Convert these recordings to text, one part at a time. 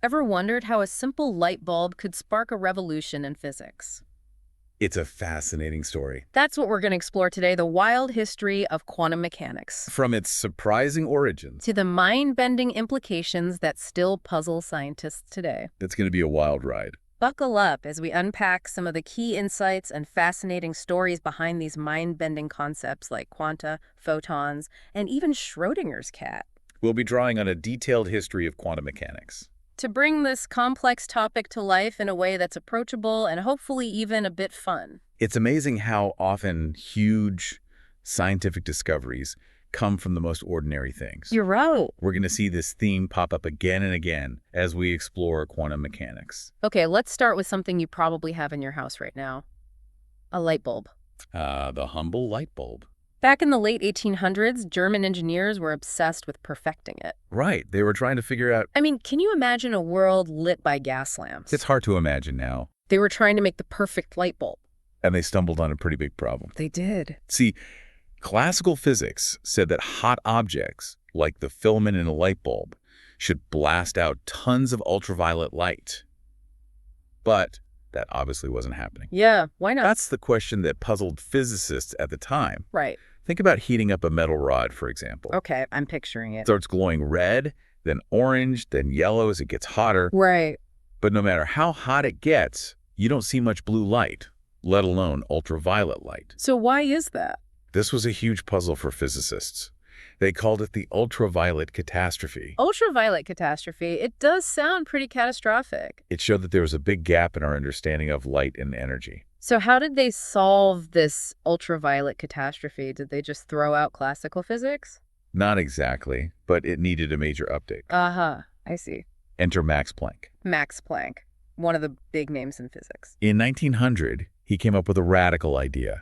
Ever wondered how a simple light bulb could spark a revolution in physics? It's a fascinating story. That's what we're going to explore today, the wild history of quantum mechanics, From its surprising origins, to the mind-bending implications that still puzzle scientists today. it's going to be a wild ride. Buckle up as we unpack some of the key insights and fascinating stories behind these mind-bending concepts like quanta, photons, and even Schrödinger's cat. We'll be drawing on a detailed history of quantum mechanics. To bring this complex topic to life in a way that's approachable and hopefully even a bit fun. It's amazing how often huge scientific discoveries come from the most ordinary things. You're right. We're going to see this theme pop up again and again as we explore quantum mechanics. Okay, let's start with something you probably have in your house right now. A light bulb. The humble light bulb. Back in the late 1800s, German engineers were obsessed with perfecting it. Right. They were trying to figure out. I mean, can you imagine a world lit by gas lamps? It's hard to imagine now. They were trying to make the perfect light bulb. And they stumbled on a pretty big problem. They did. See, classical physics said that hot objects, like the filament in a light bulb, should blast out tons of ultraviolet light. But that obviously wasn't happening. Yeah, why not? That's the question that puzzled physicists at the time. Right. Think about heating up a metal rod, for example. Okay, I'm picturing it. It starts glowing red, then orange, then yellow as it gets hotter. Right. But no matter how hot it gets, you don't see much blue light, let alone ultraviolet light. So why is that? This was a huge puzzle for physicists. They called it the ultraviolet catastrophe. Ultraviolet catastrophe. It does sound pretty catastrophic. It showed that there was a big gap in our understanding of light and energy. So how did they solve this ultraviolet catastrophe? Did they just throw out classical physics? Not exactly, but it needed a major update. Uh-huh. I see. Enter Max Planck. Max Planck, one of the big names in physics. In 1900, he came up with a radical idea.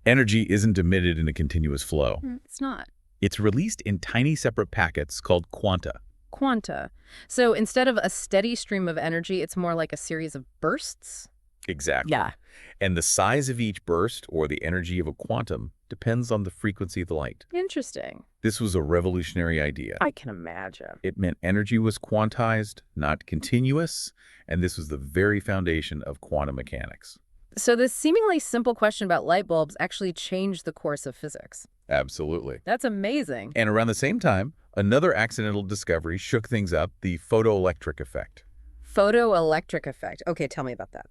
Energy isn't emitted in a continuous flow. It's not. It's released in tiny separate packets called quanta. Quanta. So instead of a steady stream of energy, it's more like a series of bursts? Exactly. Yeah. And the size of each burst, or the energy of a quantum, depends on the frequency of the light. Interesting. This was a revolutionary idea. I can imagine. It meant energy was quantized, not continuous, and this was the very foundation of quantum mechanics. So this seemingly simple question about light bulbs actually changed the course of physics. Absolutely. That's amazing. And around the same time, another accidental discovery shook things up, the photoelectric effect. Photoelectric effect. Okay, tell me about that.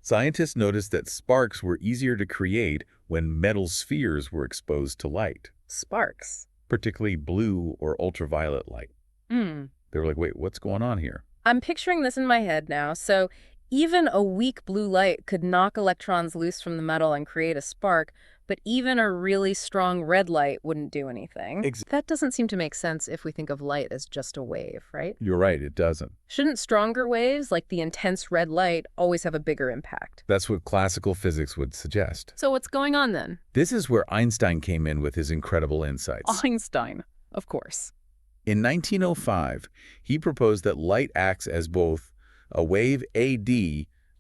Scientists noticed that sparks were easier to create when metal spheres were exposed to light, Sparks. particularly blue or ultraviolet light. They were like, wait, what's going on here? I'm picturing this in my head now. So even a weak blue light could knock electrons loose from the metal and create a spark, but even a really strong red light wouldn't do anything. That doesn't seem to make sense if we think of light as just a wave, right? You're right, it doesn't. Shouldn't stronger waves, like the intense red light, always have a bigger impact? That's what classical physics would suggest. So what's going on then? This is where Einstein came in with his incredible insights. Einstein, of course. In 1905, he proposed that light acts as both a wave AD,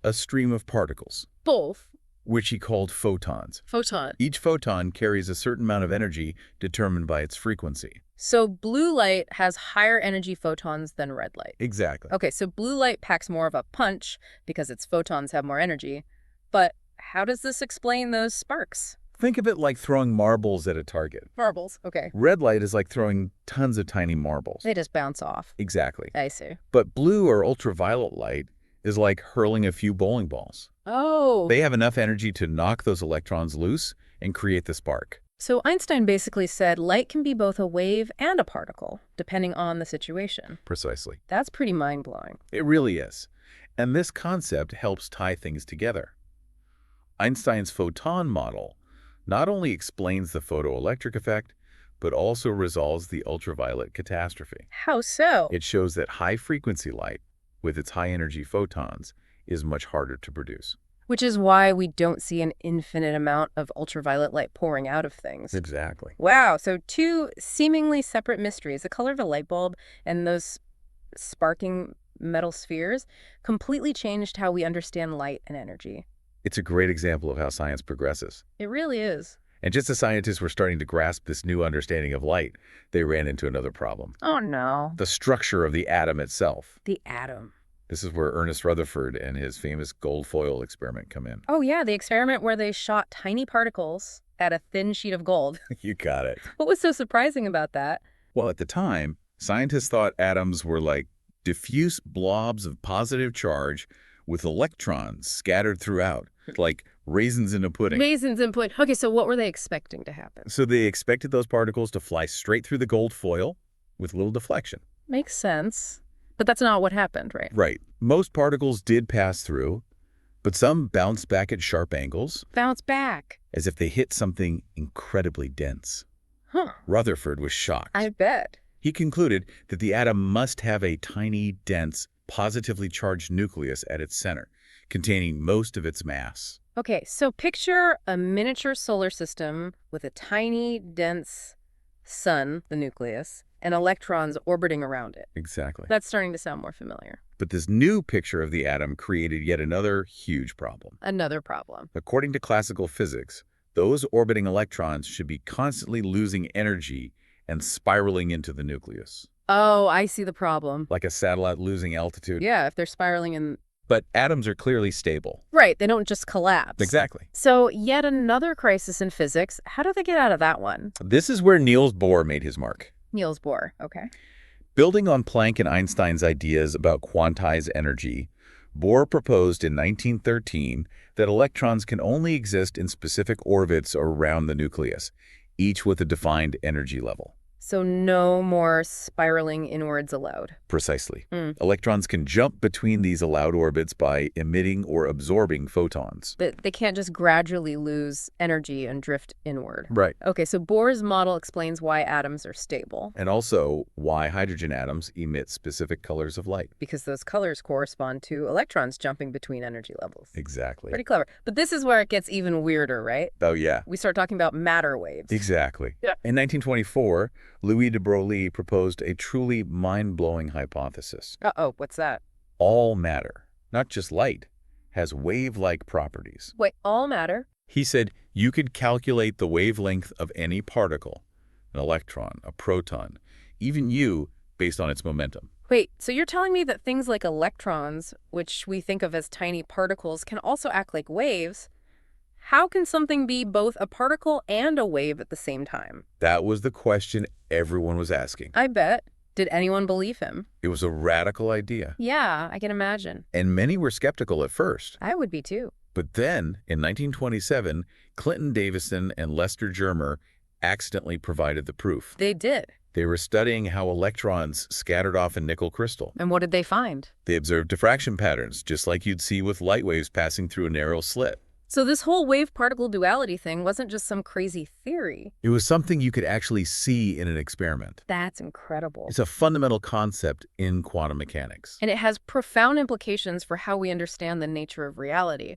a stream of particles, Both. which he called photons. Photon. Each photon carries a certain amount of energy determined by its frequency. So blue light has higher energy photons than red light. Exactly. Okay, so blue light packs more of a punch because its photons have more energy. But how does this explain those sparks? Think of it like throwing marbles at a target. Marbles. Okay. Red light is like throwing tons of tiny marbles. They just bounce off. Exactly. I see. But blue or ultraviolet light is like hurling a few bowling balls. Oh. They have enough energy to knock those electrons loose and create the spark. So Einstein basically said light can be both a wave and a particle, depending on the situation. Precisely. That's pretty mind-blowing. It really is. And this concept helps tie things together. Einstein's photon model not only explains the photoelectric effect, but also resolves the ultraviolet catastrophe. How so? It shows that high-frequency light, with its high-energy photons, is much harder to produce. Which is why we don't see an infinite amount of ultraviolet light pouring out of things. Exactly. Wow, so two seemingly separate mysteries, the color of a light bulb and those sparking metal spheres, completely changed how we understand light and energy. It's a great example of how science progresses. It really is. And just as scientists were starting to grasp this new understanding of light, they ran into another problem. Oh, no. The structure of the atom itself. The atom. This is where Ernest Rutherford and his famous gold foil experiment come in. Oh, yeah, the experiment where they shot tiny particles at a thin sheet of gold. You got it. What was so surprising about that? Well, at the time, scientists thought atoms were like diffuse blobs of positive charge with electrons scattered throughout, like raisins in a pudding. Raisins in pudding. Okay, so what were they expecting to happen? So they expected those particles to fly straight through the gold foil with little deflection. Makes sense. But that's not what happened, right? Right. Most particles did pass through, but some bounced back at sharp angles. Bounce back. As if they hit something incredibly dense. Huh. Rutherford was shocked. I bet. He concluded that the atom must have a tiny, dense, positively charged nucleus at its center, containing most of its mass. Okay, so picture a miniature solar system with a tiny, dense sun, the nucleus, and electrons orbiting around it. Exactly. That's starting to sound more familiar. But this new picture of the atom created yet another huge problem. Another problem. According to classical physics, those orbiting electrons should be constantly losing energy and spiraling into the nucleus. Oh, I see the problem. Like a satellite losing altitude. Yeah, if they're spiraling in... But atoms are clearly stable. Right, they don't just collapse. Exactly. So yet another crisis in physics. How do they get out of that one? This is where Niels Bohr made his mark. Niels Bohr, okay. Building on Planck and Einstein's ideas about quantized energy, Bohr proposed in 1913 that electrons can only exist in specific orbits around the nucleus, each with a defined energy level. So no more spiraling inwards allowed. Precisely. Electrons can jump between these allowed orbits by emitting or absorbing photons. But they can't just gradually lose energy and drift inward. Right. Okay, so Bohr's model explains why atoms are stable. And also why hydrogen atoms emit specific colors of light. Because those colors correspond to electrons jumping between energy levels. Exactly. Pretty clever. But this is where it gets even weirder, right? Oh, yeah. We start talking about matter waves. Exactly. Yeah. In 1924, Louis de Broglie proposed a truly mind-blowing hypothesis. Uh-oh, what's that? All matter, not just light, has wave-like properties. Wait, all matter? He said you could calculate the wavelength of any particle, an electron, a proton, even you, based on its momentum. Wait, so you're telling me that things like electrons, which we think of as tiny particles, can also act like waves? How can something be both a particle and a wave at the same time? That was the question everyone was asking. I bet. Did anyone believe him? It was a radical idea. Yeah, I can imagine. And many were skeptical at first. I would be too. But then, in 1927, Clinton Davison and Lester Germer accidentally provided the proof. They did. They were studying how electrons scattered off a nickel crystal. And what did they find? They observed diffraction patterns, just like you'd see with light waves passing through a narrow slit. So this whole wave-particle duality thing wasn't just some crazy theory. It was something you could actually see in an experiment. That's incredible. It's a fundamental concept in quantum mechanics. And it has profound implications for how we understand the nature of reality.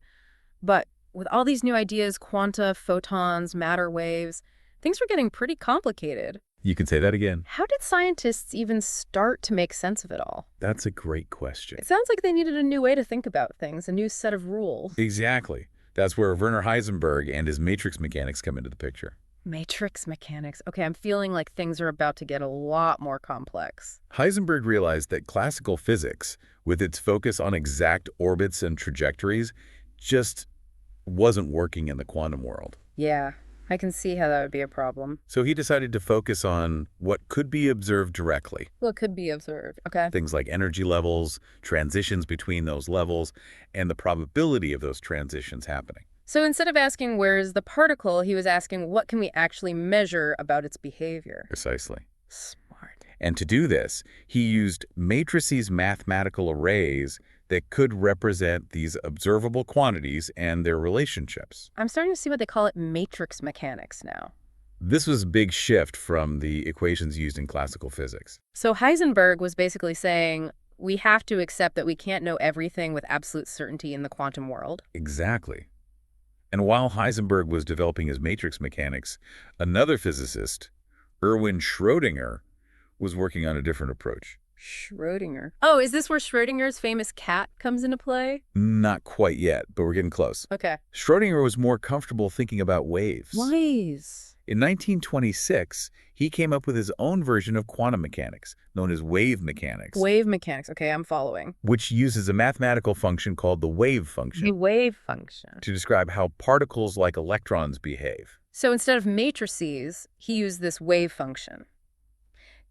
But with all these new ideas, quanta, photons, matter waves, things were getting pretty complicated. You can say that again. How did scientists even start to make sense of it all? That's a great question. It sounds like they needed a new way to think about things, a new set of rules. Exactly. That's where Werner Heisenberg and his matrix mechanics come into the picture. Matrix mechanics. Okay, I'm feeling like things are about to get a lot more complex. Heisenberg realized that classical physics, with its focus on exact orbits and trajectories, just wasn't working in the quantum world. Yeah, I can see how that would be a problem. So he decided to focus on what could be observed directly. Well, it could be observed, okay? Things like energy levels, transitions between those levels, and the probability of those transitions happening. So instead of asking where is the particle, he was asking what can we actually measure about its behavior. Precisely. Smart. And to do this, he used matrices mathematical arrays that could represent these observable quantities and their relationships. I'm starting to see what they call it matrix mechanics now. This was a big shift from the equations used in classical physics. So Heisenberg was basically saying we have to accept that we can't know everything with absolute certainty in the quantum world. Exactly. And while Heisenberg was developing his matrix mechanics, another physicist, Erwin Schrödinger, was working on a different approach. Schrödinger. Oh, is this where Schrödinger's famous cat comes into play? Not quite yet, but we're getting close. Okay. Schrödinger was more comfortable thinking about waves. Waves. In 1926, he came up with his own version of quantum mechanics, known as wave mechanics, Wave mechanics. Okay, I'm following. which uses a mathematical function called the wave The function wave function. to describe how particles like electrons behave. So instead of matrices, he used this wave function.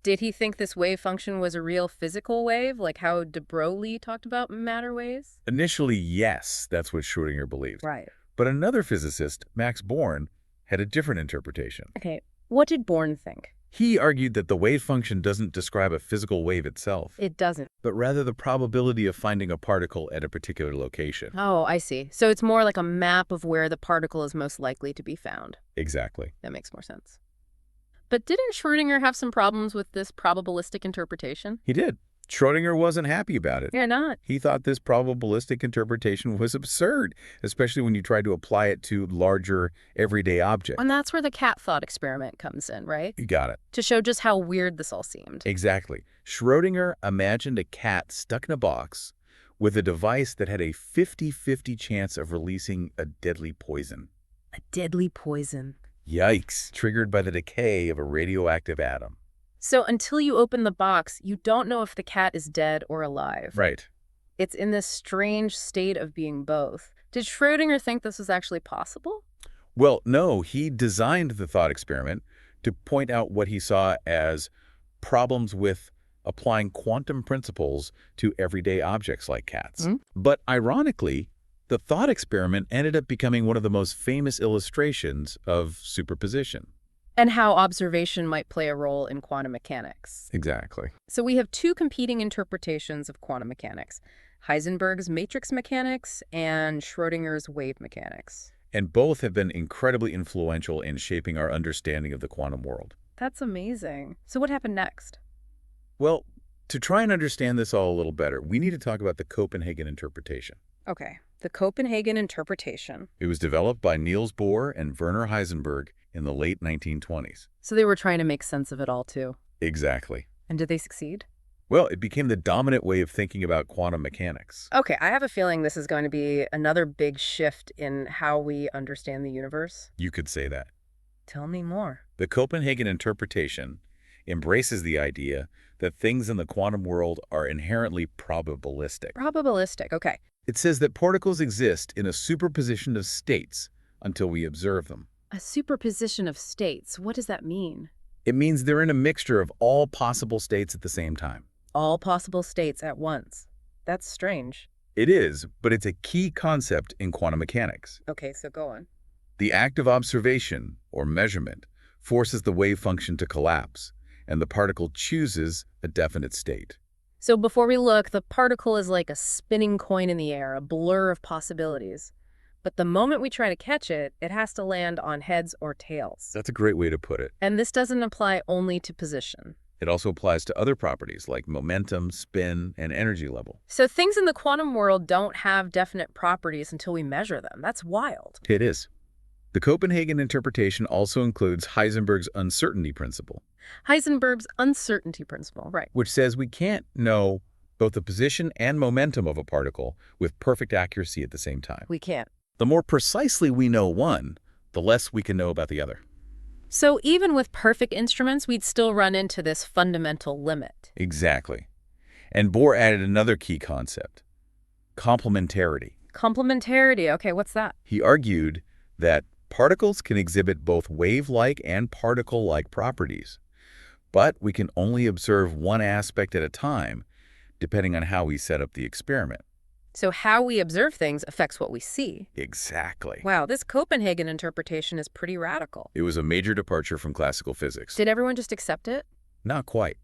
Did he think this wave function was a real physical wave, like how de Broglie talked about matter waves? Initially, yes, that's what Schrödinger believed. Right. But another physicist, Max Born, had a different interpretation. Okay, what did Bohr think? He argued that the wave function doesn't describe a physical wave itself, It doesn't. but rather the probability of finding a particle at a particular location. Oh, I see. So it's more like a map of where the particle is most likely to be found. Exactly. That makes more sense. But didn't Schrödinger have some problems with this probabilistic interpretation? He did. Schrödinger wasn't happy about it. Yeah, not. He thought this probabilistic interpretation was absurd, especially when you tried to apply it to larger, everyday objects. And that's where the cat thought experiment comes in, right? You got it. To show just how weird this all seemed. Exactly. Schrödinger imagined a cat stuck in a box with a device that had a 50-50 chance of releasing a deadly poison. A deadly poison. Yikes. Triggered by the decay of a radioactive atom. So until you open the box, you don't know if the cat is dead or alive. Right. It's in this strange state of being both. Did Schrödinger think this was actually possible? Well, no, he designed the thought experiment to point out what he saw as problems with applying quantum principles to everyday objects like cats. But ironically, the thought experiment ended up becoming one of the most famous illustrations of superposition. And how observation might play a role in quantum mechanics. Exactly. So we have two competing interpretations of quantum mechanics: Heisenberg's matrix mechanics and Schrödinger's wave mechanics. And both have been incredibly influential in shaping our understanding of the quantum world. That's amazing. So what happened next? Well, to try and understand this all a little better, we need to talk about the Copenhagen interpretation. Okay, the Copenhagen interpretation. It was developed by Niels Bohr and Werner Heisenberg in the late 1920s. So they were trying to make sense of it all, too. Exactly. And did they succeed? Well, it became the dominant way of thinking about quantum mechanics. Okay, I have a feeling this is going to be another big shift in how we understand the universe. You could say that. Tell me more. The Copenhagen interpretation embraces the idea that things in the quantum world are inherently probabilistic. Probabilistic, okay. It says that particles exist in a superposition of states until we observe them. A superposition of states, what does that mean? It means they're in a mixture of all possible states at the same time. All possible states at once. That's strange. It is, but it's a key concept in quantum mechanics. Okay, so go on. The act of observation, or measurement, forces the wave function to collapse, and the particle chooses a definite state. So before we look, the particle is like a spinning coin in the air, a blur of possibilities. But the moment we try to catch it, it has to land on heads or tails. That's a great way to put it. And this doesn't apply only to position. It also applies to other properties like momentum, spin, and energy level. So things in the quantum world don't have definite properties until we measure them. That's wild. It is. The Copenhagen interpretation also includes Heisenberg's uncertainty principle. Heisenberg's uncertainty principle, right. Which says we can't know both the position and momentum of a particle with perfect accuracy at the same time. We can't. The more precisely we know one, the less we can know about the other. So even with perfect instruments, we'd still run into this fundamental limit. Exactly. And Bohr added another key concept: complementarity. Complementarity, okay, what's that? He argued that particles can exhibit both wave-like and particle-like properties, but we can only observe one aspect at a time, depending on how we set up the experiment. So how we observe things affects what we see. Exactly. Wow, this Copenhagen interpretation is pretty radical. It was a major departure from classical physics. Did everyone just accept it? Not quite.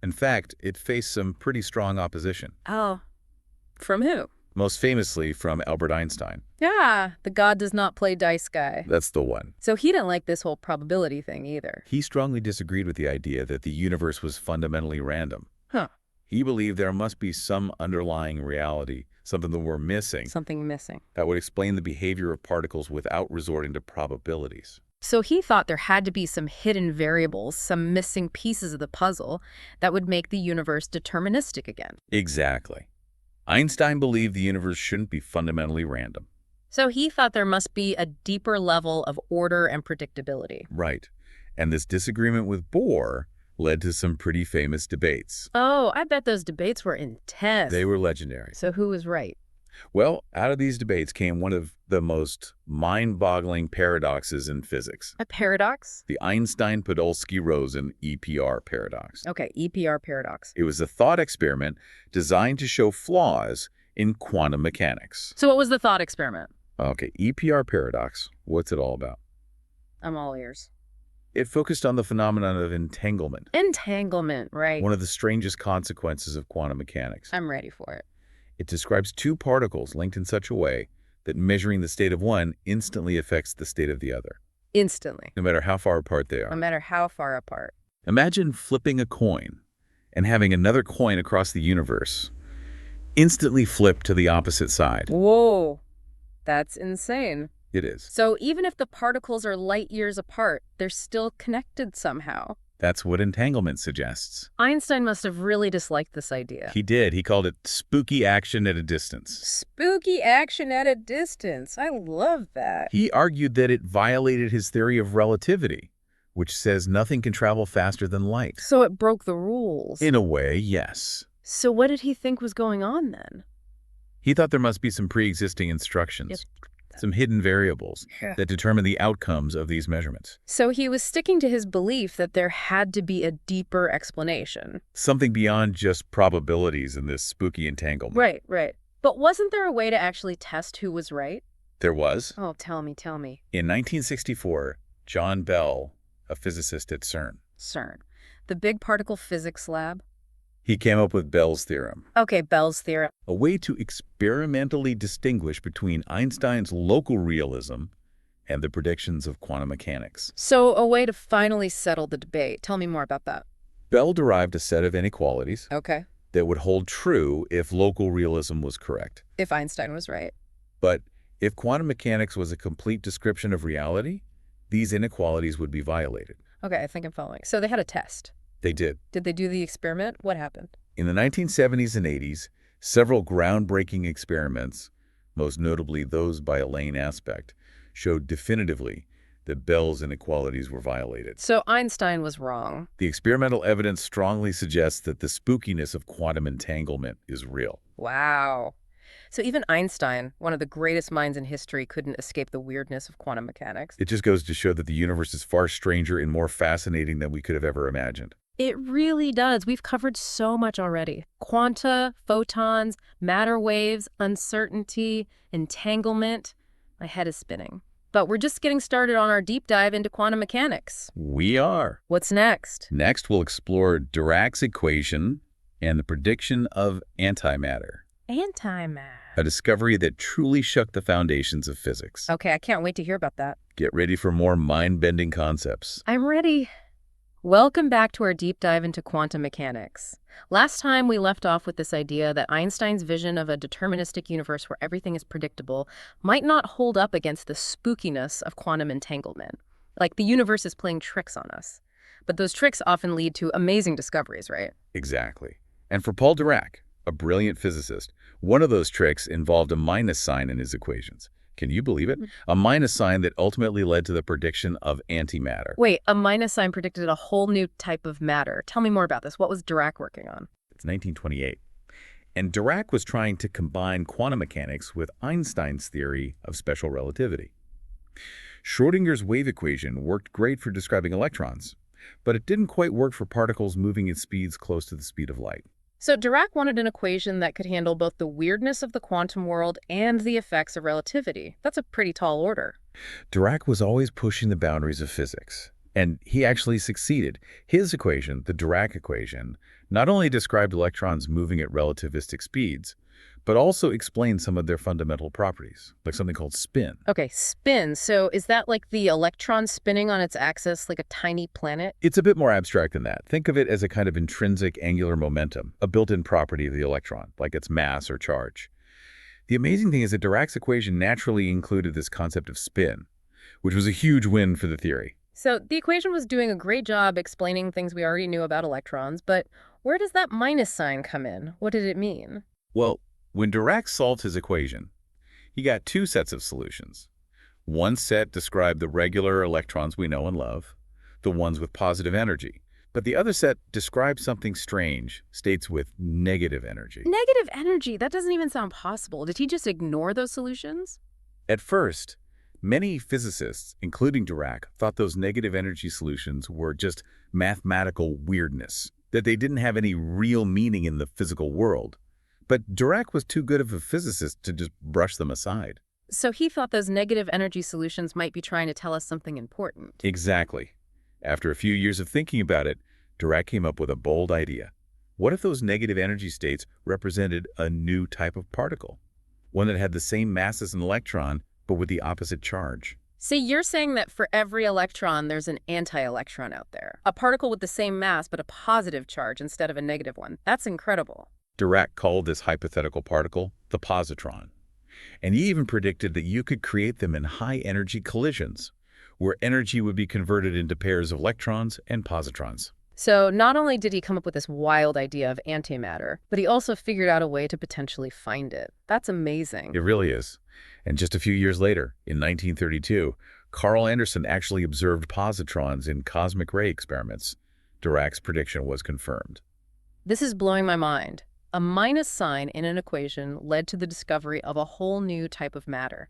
In fact, it faced some pretty strong opposition. Oh. From who? Most famously from Albert Einstein. Yeah, the God does not play dice guy. That's the one. So he didn't like this whole probability thing either. He strongly disagreed with the idea that the universe was fundamentally random. Huh. He believed there must be some underlying reality, something that we're missing, Something missing. that would explain the behavior of particles without resorting to probabilities. So he thought there had to be some hidden variables, some missing pieces of the puzzle that would make the universe deterministic again. Exactly. Einstein believed the universe shouldn't be fundamentally random. So he thought there must be a deeper level of order and predictability. Right. And this disagreement with Bohr led to some pretty famous debates. Oh, I bet those debates were intense. They were legendary. So who was right? Well, out of these debates came one of the most mind-boggling paradoxes in physics. A paradox? The Einstein-Podolsky-Rosen EPR paradox. Okay, EPR paradox. It was a thought experiment designed to show flaws in quantum mechanics. So what was the thought experiment? Okay, EPR paradox, what's it all about? I'm all ears. It focused on the phenomenon of entanglement. Entanglement, right. One of the strangest consequences of quantum mechanics. I'm ready for it. It describes two particles linked in such a way that measuring the state of one instantly affects the state of the other. Instantly. No matter how far apart they are. No matter how far apart. Imagine flipping a coin and having another coin across the universe instantly flip to the opposite side. Whoa, that's insane. It is. So even if the particles are light years apart, they're still connected somehow. That's what entanglement suggests. Einstein must have really disliked this idea. He did. He called it spooky action at a distance. Spooky action at a distance. I love that. He argued that it violated his theory of relativity, which says nothing can travel faster than light. So it broke the rules. In a way, yes. So what did he think was going on then? He thought there must be some pre-existing instructions, some hidden variables that determine the outcomes of these measurements. So he was sticking to his belief that there had to be a deeper explanation. Something beyond just probabilities in this spooky entanglement. Right, right. But wasn't there a way to actually test who was right? There was. Oh, tell me, tell me. In 1964, John Bell, a physicist at CERN. CERN. The big particle physics lab? He came up with Bell's theorem. Okay, Bell's theorem. A way to experimentally distinguish between Einstein's local realism and the predictions of quantum mechanics. So a way to finally settle the debate. Tell me more about that. Bell derived a set of inequalities Okay. that would hold true if local realism was correct. If Einstein was right. But if quantum mechanics was a complete description of reality, these inequalities would be violated. Okay, I think I'm following. So they had a test. They did. Did they do the experiment? What happened? In the 1970s and 80s, several groundbreaking experiments, most notably those by Elaine Aspect, showed definitively that Bell's inequalities were violated. So Einstein was wrong. The experimental evidence strongly suggests that the spookiness of quantum entanglement is real. Wow. So even Einstein, one of the greatest minds in history, couldn't escape the weirdness of quantum mechanics. It just goes to show that the universe is far stranger and more fascinating than we could have ever imagined. It really does. We've covered so much already. Quanta, photons, matter waves, uncertainty, entanglement. My head is spinning. But we're just getting started on our deep dive into quantum mechanics. We are. What's next? Next, we'll explore Dirac's equation and the prediction of antimatter. Antimatter. A discovery that truly shook the foundations of physics. Okay, I can't wait to hear about that. Get ready for more mind-bending concepts. I'm ready. Welcome back to our deep dive into quantum mechanics. Last time we left off with this idea that Einstein's vision of a deterministic universe where everything is predictable might not hold up against the spookiness of quantum entanglement. Like the universe is playing tricks on us. But those tricks often lead to amazing discoveries, right? Exactly. And for Paul Dirac, a brilliant physicist, one of those tricks involved a minus sign in his equations. Can you believe it? A minus sign that ultimately led to the prediction of antimatter. Wait, a minus sign predicted a whole new type of matter. Tell me more about this. What was Dirac working on? It's 1928. And Dirac was trying to combine quantum mechanics with Einstein's theory of special relativity. Schrödinger's wave equation worked great for describing electrons, but it didn't quite work for particles moving at speeds close to the speed of light. So Dirac wanted an equation that could handle both the weirdness of the quantum world and the effects of relativity. That's a pretty tall order. Dirac was always pushing the boundaries of physics, and he actually succeeded. His equation, the Dirac equation, not only described electrons moving at relativistic speeds, but also explained some of their fundamental properties, like something called spin. Okay, spin. So is that like the electron spinning on its axis like a tiny planet? It's a bit more abstract than that. Think of it as a kind of intrinsic angular momentum, a built-in property of the electron, like its mass or charge. The amazing thing is that Dirac's equation naturally included this concept of spin, which was a huge win for the theory. So the equation was doing a great job explaining things we already knew about electrons, but where does that minus sign come in? What did it mean? Well, when Dirac solved his equation, he got two sets of solutions. One set described the regular electrons we know and love, the ones with positive energy. But the other set described something strange, states with negative energy. Negative energy? That doesn't even sound possible. Did he just ignore those solutions? At first, many physicists, including Dirac, thought those negative energy solutions were just mathematical weirdness, that they didn't have any real meaning in the physical world. But Dirac was too good of a physicist to just brush them aside. So he thought those negative energy solutions might be trying to tell us something important. Exactly. After a few years of thinking about it, Dirac came up with a bold idea. What if those negative energy states represented a new type of particle? One that had the same mass as an electron, but with the opposite charge. So you're saying that for every electron, there's an anti-electron out there. A particle with the same mass, but a positive charge instead of a negative one. That's incredible. Dirac called this hypothetical particle the positron. And he even predicted that you could create them in high-energy collisions, where energy would be converted into pairs of electrons and positrons. So not only did he come up with this wild idea of antimatter, but he also figured out a way to potentially find it. That's amazing. It really is. And just a few years later, in 1932, Carl Anderson actually observed positrons in cosmic ray experiments. Dirac's prediction was confirmed. This is blowing my mind. A minus sign in an equation led to the discovery of a whole new type of matter.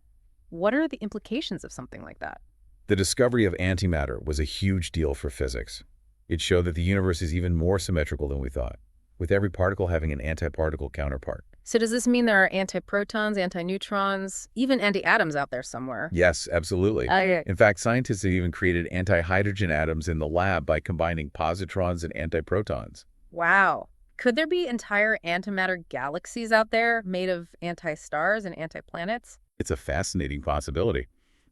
What are the implications of something like that? The discovery of antimatter was a huge deal for physics. It showed that the universe is even more symmetrical than we thought, with every particle having an antiparticle counterpart. So does this mean there are antiprotons, antineutrons, even antiatoms out there somewhere? Yes, absolutely. In fact, scientists have even created antihydrogen atoms in the lab by combining positrons and antiprotons. Wow. Could there be entire antimatter galaxies out there made of anti-stars and anti-planets? It's a fascinating possibility.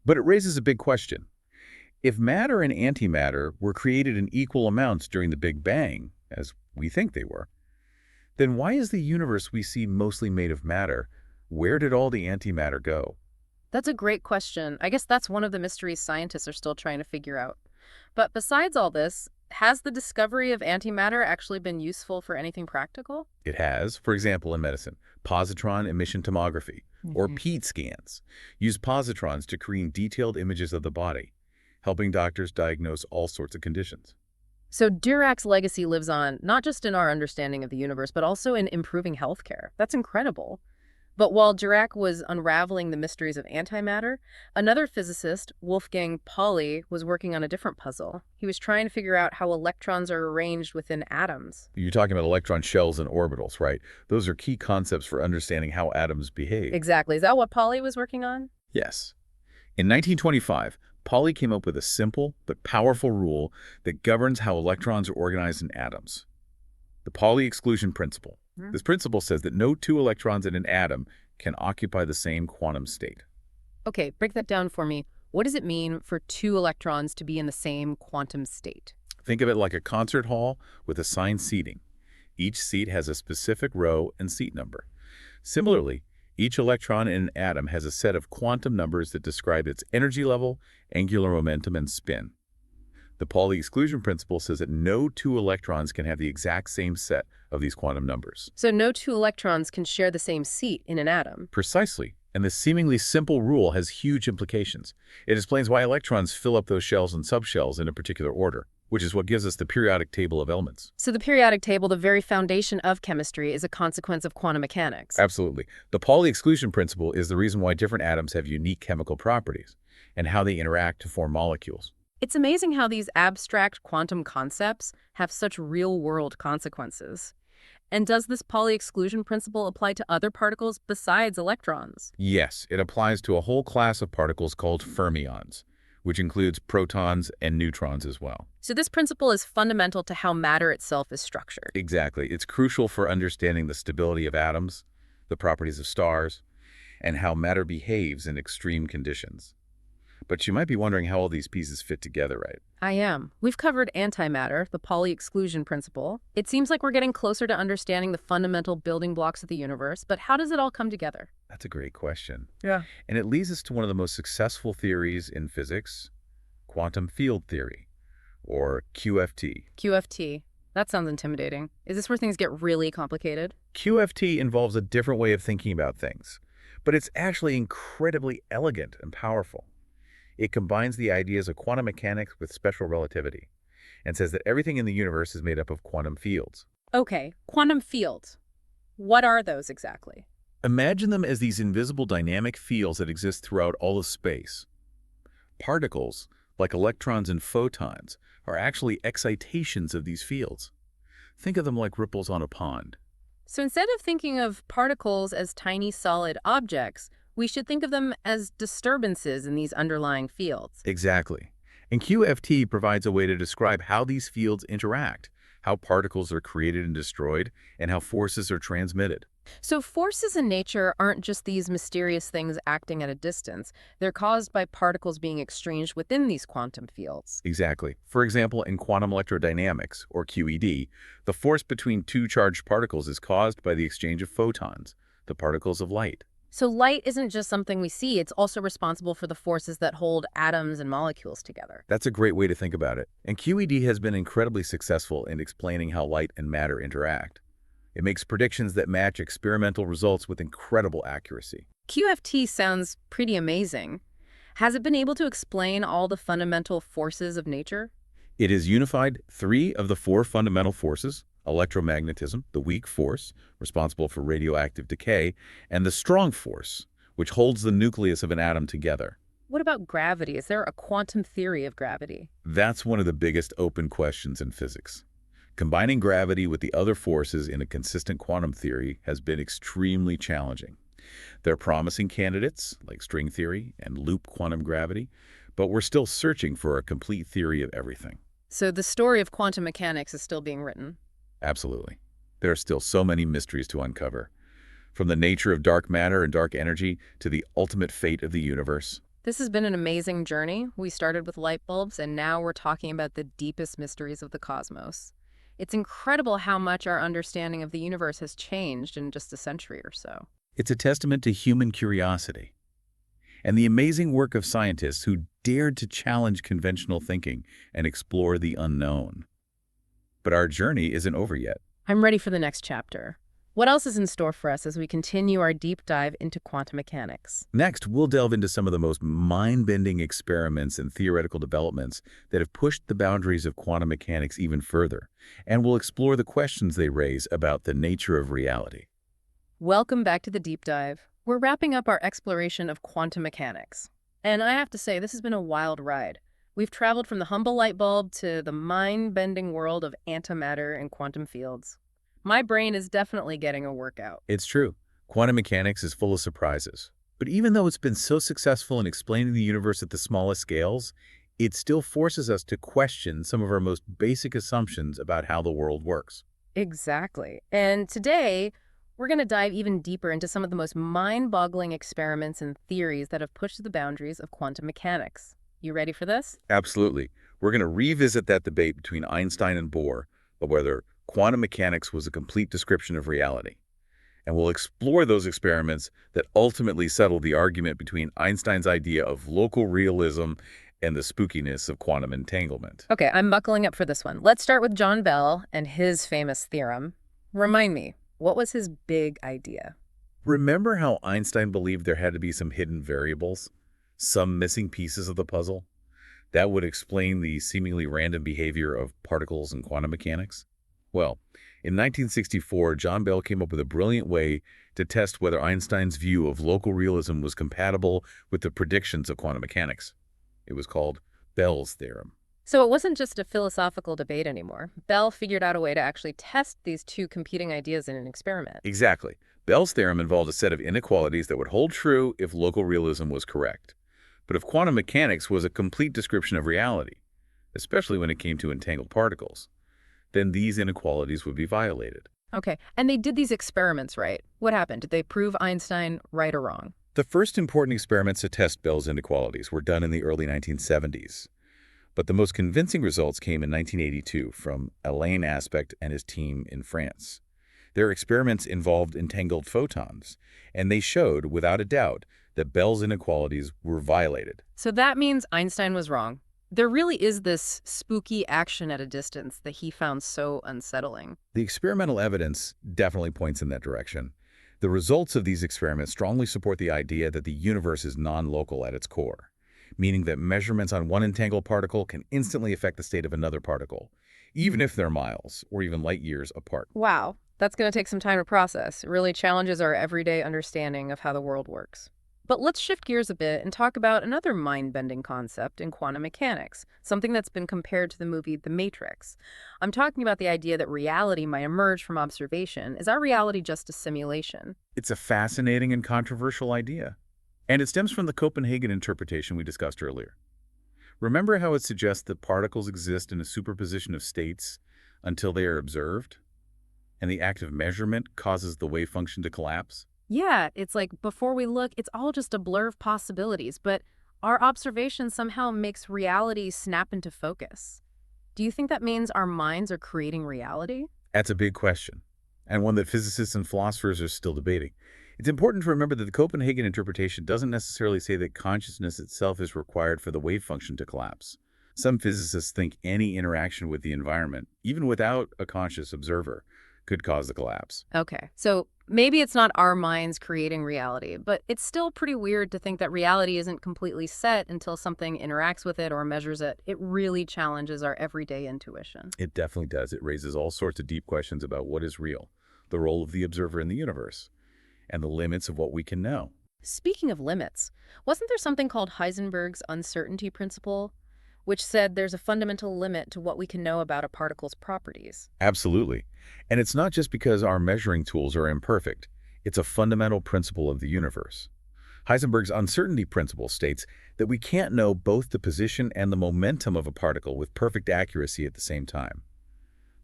But it raises a big question. If matter and antimatter were created in equal amounts during the Big Bang, as we think they were, then why is the universe we see mostly made of matter? Where did all the antimatter go? That's a great question. I guess that's one of the mysteries scientists are still trying to figure out. But besides all this, has the discovery of antimatter actually been useful for anything practical? It has, for example, in medicine, positron emission tomography, or PET scans, use positrons to create detailed images of the body, helping doctors diagnose all sorts of conditions. So Dirac's legacy lives on, not just in our understanding of the universe, but also in improving healthcare. That's incredible. But while Dirac was unraveling the mysteries of antimatter, another physicist, Wolfgang Pauli, was working on a different puzzle. He was trying to figure out how electrons are arranged within atoms. You're talking about electron shells and orbitals, right? Those are key concepts for understanding how atoms behave. Exactly. Is that what Pauli was working on? Yes. In 1925, Pauli came up with a simple but powerful rule that governs how electrons are organized in atoms. The Pauli exclusion principle. This principle says that no two electrons in an atom can occupy the same quantum state. Okay, break that down for me. What does it mean for two electrons to be in the same quantum state? Think of it like a concert hall with assigned seating. Each seat has a specific row and seat number. Similarly, each electron in an atom has a set of quantum numbers that describe its energy level, angular momentum, and spin. The Pauli exclusion principle says that no two electrons can have the exact same set of these quantum numbers. So no two electrons can share the same seat in an atom. Precisely. And this seemingly simple rule has huge implications. It explains why electrons fill up those shells and subshells in a particular order, which is what gives us the periodic table of elements. So the periodic table, the very foundation of chemistry, is a consequence of quantum mechanics. Absolutely. The Pauli exclusion principle is the reason why different atoms have unique chemical properties and how they interact to form molecules. It's amazing how these abstract quantum concepts have such real-world consequences. And does this Pauli exclusion principle apply to other particles besides electrons? Yes, it applies to a whole class of particles called fermions, which includes protons and neutrons as well. So this principle is fundamental to how matter itself is structured. Exactly. It's crucial for understanding the stability of atoms, the properties of stars, and how matter behaves in extreme conditions. But you might be wondering how all these pieces fit together, right? I am. We've covered antimatter, the Pauli exclusion principle. It seems like we're getting closer to understanding the fundamental building blocks of the universe, but how does it all come together? That's a great question. Yeah. And it leads us to one of the most successful theories in physics, quantum field theory, or QFT. QFT. That sounds intimidating. Is this where things get really complicated? QFT involves a different way of thinking about things, but it's actually incredibly elegant and powerful. It combines the ideas of quantum mechanics with special relativity and says that everything in the universe is made up of quantum fields. Okay, quantum fields. What are those exactly? Imagine them as these invisible dynamic fields that exist throughout all of space. Particles, like electrons and photons, are actually excitations of these fields. Think of them like ripples on a pond. So instead of thinking of particles as tiny solid objects, we should think of them as disturbances in these underlying fields. Exactly. And QFT provides a way to describe how these fields interact, how particles are created and destroyed, and how forces are transmitted. So forces in nature aren't just these mysterious things acting at a distance. They're caused by particles being exchanged within these quantum fields. Exactly. For example, in quantum electrodynamics, or QED, the force between two charged particles is caused by the exchange of photons, the particles of light. So light isn't just something we see, it's also responsible for the forces that hold atoms and molecules together. That's a great way to think about it. And QED has been incredibly successful in explaining how light and matter interact. It makes predictions that match experimental results with incredible accuracy. QFT sounds pretty amazing. Has it been able to explain all the fundamental forces of nature? It has unified 3 of the 4 fundamental forces: electromagnetism, the weak force, responsible for radioactive decay, and the strong force, which holds the nucleus of an atom together. What about gravity? Is there a quantum theory of gravity? That's one of the biggest open questions in physics. Combining gravity with the other forces in a consistent quantum theory has been extremely challenging. There are promising candidates, like string theory and loop quantum gravity, but we're still searching for a complete theory of everything. So the story of quantum mechanics is still being written. Absolutely. There are still so many mysteries to uncover, from the nature of dark matter and dark energy to the ultimate fate of the universe. This has been an amazing journey. We started with light bulbs, and now we're talking about the deepest mysteries of the cosmos. It's incredible how much our understanding of the universe has changed in just a century or so. It's a testament to human curiosity and the amazing work of scientists who dared to challenge conventional thinking and explore the unknown. But our journey isn't over yet. I'm ready for the next chapter. What else is in store for us as we continue our deep dive into quantum mechanics? Next, we'll delve into some of the most mind-bending experiments and theoretical developments that have pushed the boundaries of quantum mechanics even further, and we'll explore the questions they raise about the nature of reality. Welcome back to the deep dive. We're wrapping up our exploration of quantum mechanics. And I have to say, this has been a wild ride. We've traveled from the humble light bulb to the mind-bending world of antimatter and quantum fields. My brain is definitely getting a workout. It's true. Quantum mechanics is full of surprises. But even though it's been so successful in explaining the universe at the smallest scales, it still forces us to question some of our most basic assumptions about how the world works. Exactly. And today, we're going to dive even deeper into some of the most mind-boggling experiments and theories that have pushed the boundaries of quantum mechanics. You ready for this? Absolutely. We're going to revisit that debate between Einstein and Bohr about whether quantum mechanics was a complete description of reality. And we'll explore those experiments that ultimately settled the argument between Einstein's idea of local realism and the spookiness of quantum entanglement. Okay, I'm buckling up for this one. Let's start with John Bell and his famous theorem. Remind me, what was his big idea? Remember how Einstein believed there had to be some hidden variables, some missing pieces of the puzzle, that would explain the seemingly random behavior of particles in quantum mechanics? Well, in 1964, John Bell came up with a brilliant way to test whether Einstein's view of local realism was compatible with the predictions of quantum mechanics. It was called Bell's theorem. So it wasn't just a philosophical debate anymore. Bell figured out a way to actually test these two competing ideas in an experiment. Exactly. Bell's theorem involved a set of inequalities that would hold true if local realism was correct. But if quantum mechanics was a complete description of reality, especially when it came to entangled particles, then these inequalities would be violated. Okay, and they did these experiments, right? What happened? Did they prove Einstein right or wrong? The first important experiments to test Bell's inequalities were done in the early 1970s. But the most convincing results came in 1982 from Alain Aspect and his team in France. Their experiments involved entangled photons, and they showed, without a doubt, that Bell's inequalities were violated. So that means Einstein was wrong. There really is this spooky action at a distance that he found so unsettling. The experimental evidence definitely points in that direction. The results of these experiments strongly support the idea that the universe is non-local at its core, meaning that measurements on one entangled particle can instantly affect the state of another particle, even if they're miles or even light years apart. Wow, that's going to take some time to process. It really challenges our everyday understanding of how the world works. But let's shift gears a bit and talk about another mind-bending concept in quantum mechanics, something that's been compared to the movie The Matrix. I'm talking about the idea that reality might emerge from observation. Is our reality just a simulation? It's a fascinating and controversial idea, and it stems from the Copenhagen interpretation we discussed earlier. Remember how it suggests that particles exist in a superposition of states until they are observed, and the act of measurement causes the wave function to collapse? Yeah, it's like before we look, it's all just a blur of possibilities, but our observation somehow makes reality snap into focus. Do you think that means our minds are creating reality? That's a big question, and one that physicists and philosophers are still debating. It's important to remember that the Copenhagen interpretation doesn't necessarily say that consciousness itself is required for the wave function to collapse. Some physicists think any interaction with the environment, even without a conscious observer, could cause the collapse. Okay, so maybe it's not our minds creating reality, but it's still pretty weird to think that reality isn't completely set until something interacts with it or measures it. It really challenges our everyday intuition. It definitely does. It raises all sorts of deep questions about what is real, the role of the observer in the universe, and the limits of what we can know. Speaking of limits, wasn't there something called Heisenberg's uncertainty principle, which said there's a fundamental limit to what we can know about a particle's properties? Absolutely. And it's not just because our measuring tools are imperfect. It's a fundamental principle of the universe. Heisenberg's uncertainty principle states that we can't know both the position and the momentum of a particle with perfect accuracy at the same time.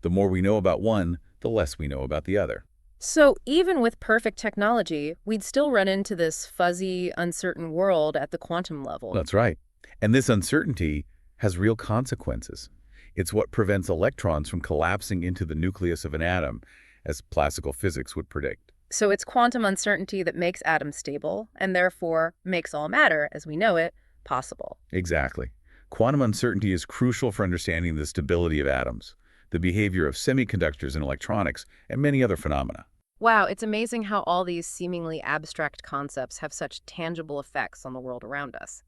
The more we know about one, the less we know about the other. So even with perfect technology, we'd still run into this fuzzy, uncertain world at the quantum level. That's right. And this uncertainty has real consequences. It's what prevents electrons from collapsing into the nucleus of an atom, as classical physics would predict. So it's quantum uncertainty that makes atoms stable, and therefore makes all matter, as we know it, possible. Exactly. Quantum uncertainty is crucial for understanding the stability of atoms, the behavior of semiconductors and electronics, and many other phenomena. Wow, it's amazing how all these seemingly abstract concepts have such tangible effects on the world around us.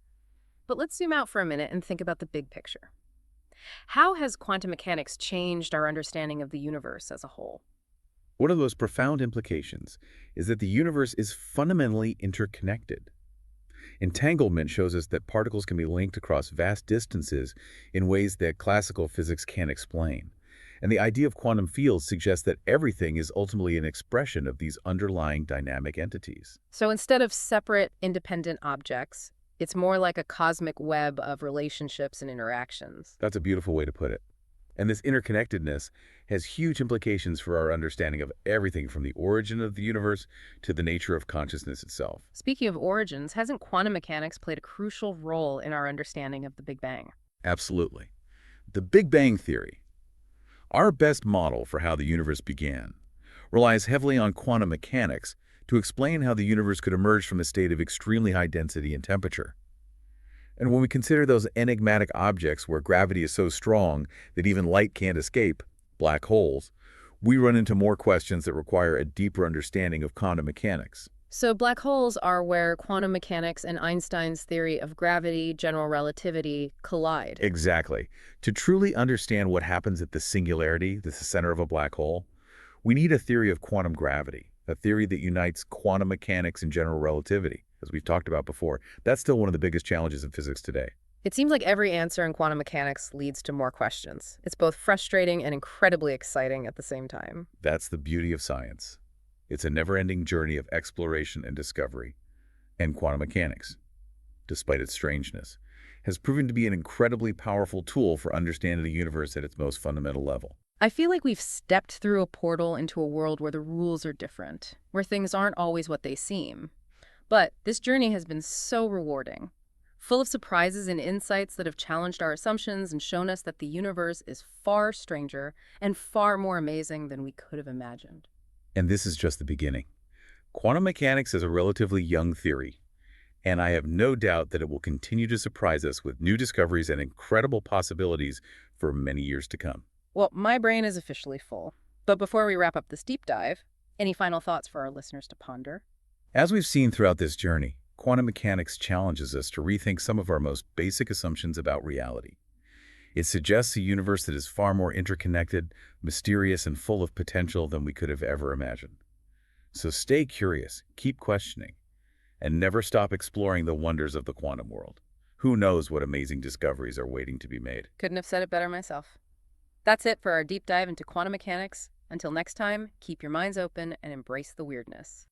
But let's zoom out for a minute and think about the big picture. How has quantum mechanics changed our understanding of the universe as a whole? One of the most profound implications is that the universe is fundamentally interconnected. Entanglement shows us that particles can be linked across vast distances in ways that classical physics can't explain. And the idea of quantum fields suggests that everything is ultimately an expression of these underlying dynamic entities. So instead of separate, independent objects, it's more like a cosmic web of relationships and interactions. That's a beautiful way to put it. And this interconnectedness has huge implications for our understanding of everything from the origin of the universe to the nature of consciousness itself. Speaking of origins, hasn't quantum mechanics played a crucial role in our understanding of the Big Bang? Absolutely. The Big Bang Theory, our best model for how the universe began, relies heavily on quantum mechanics to explain how the universe could emerge from a state of extremely high density and temperature. And when we consider those enigmatic objects where gravity is so strong that even light can't escape, black holes, we run into more questions that require a deeper understanding of quantum mechanics. So black holes are where quantum mechanics and Einstein's theory of gravity, general relativity, collide. Exactly. To truly understand what happens at the singularity, the center of a black hole, we need a theory of quantum gravity, a theory that unites quantum mechanics and general relativity. As we've talked about before, that's still one of the biggest challenges in physics today. It seems like every answer in quantum mechanics leads to more questions. It's both frustrating and incredibly exciting at the same time. That's the beauty of science. It's a never-ending journey of exploration and discovery. And quantum mechanics, despite its strangeness, has proven to be an incredibly powerful tool for understanding the universe at its most fundamental level. I feel like we've stepped through a portal into a world where the rules are different, where things aren't always what they seem. But this journey has been so rewarding, full of surprises and insights that have challenged our assumptions and shown us that the universe is far stranger and far more amazing than we could have imagined. And this is just the beginning. Quantum mechanics is a relatively young theory, and I have no doubt that it will continue to surprise us with new discoveries and incredible possibilities for many years to come. Well, my brain is officially full. But before we wrap up this deep dive, any final thoughts for our listeners to ponder? As we've seen throughout this journey, quantum mechanics challenges us to rethink some of our most basic assumptions about reality. It suggests a universe that is far more interconnected, mysterious, and full of potential than we could have ever imagined. So stay curious, keep questioning, and never stop exploring the wonders of the quantum world. Who knows what amazing discoveries are waiting to be made? Couldn't have said it better myself. That's it for our deep dive into quantum mechanics. Until next time, keep your minds open and embrace the weirdness.